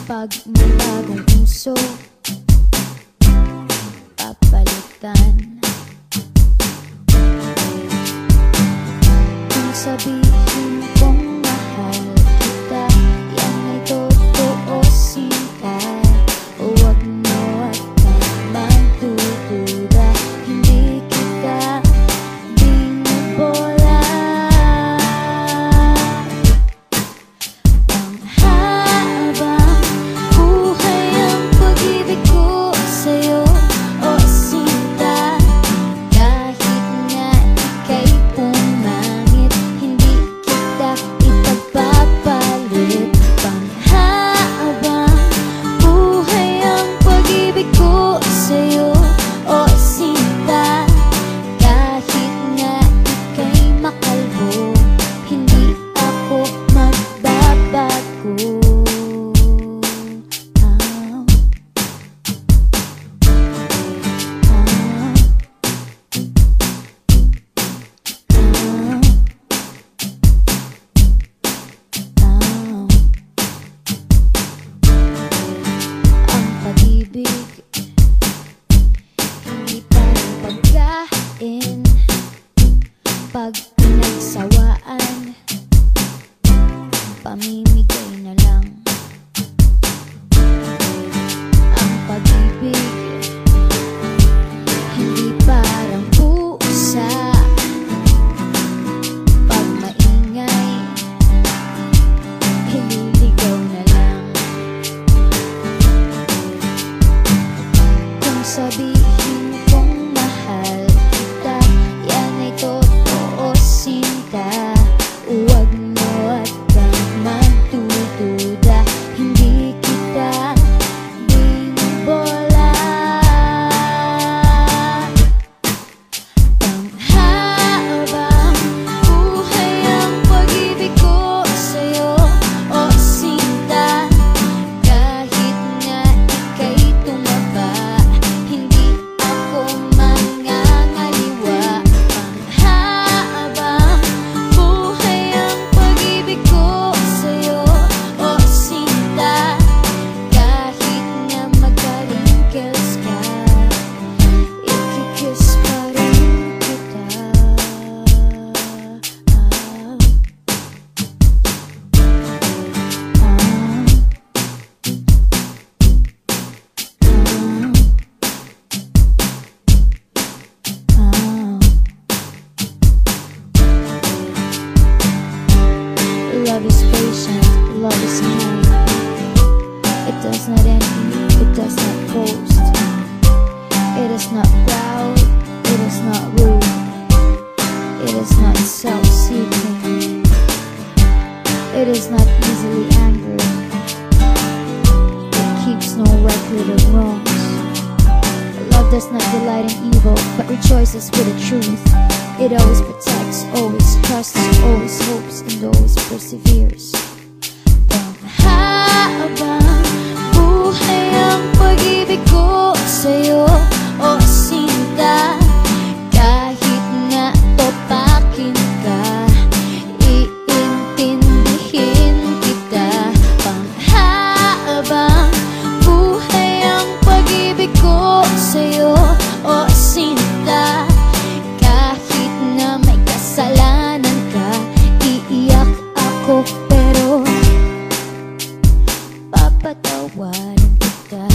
Pag may bagong uso, papalitan. Kung sabihin kong mahal kita, yan ay totoo sinta. Huwag mo at magdududa, hindi kita binabola. Panghabang buhay ang pag-ibig ko sa'yo, o sinta. Kahit nga ika'y pumangit, hindi kita ipagpapalit. Panghabang buhay ang pag-ibig ko sa'yo, o sinta. Kahit nga ika'y makalbo, hindi ako magbabago. Ang pag-ibig, hindi parang pagkain. Pag pinagsawaan, pamimigay na lang. Ang pag-ibig, hindi parang pusa. Pag maingay, hililigaw na lang. Kung sabihin kong mahal kita, yan ay totoo sinta. Huwag mo at kang magdududa, hindi kita binabola. Panghabang buhay ang pag-ibig ko sa'yo, o sinta. Kahit nga ika'y tumaba, hindi ako mangangaliwa. Panghabang buhay ang pag-ibig ko sa'yo, o sinta. Kahit nga magka-wrinkles ka, ikikiss pa rin kita. Love is patient, love is kind. It does not envy, it does not boast. It is not proud, it is not rude. It is not self-seeking. It is not easily angered. It keeps no record of wrongs. Love does not delight in evil, but rejoices with the truth. It always protects, always trusts, always hopes, and always perseveres. Panghabang buhay ang pag-ibig ko sa'yo, o sinta. Kahit nga topakin ka, iintindihin kita. Panghabang buhay ang pag-ibig ko sa'yo, o sinta. Kahit na may kasalanan ka, iiyak ako pero papatawarin kita.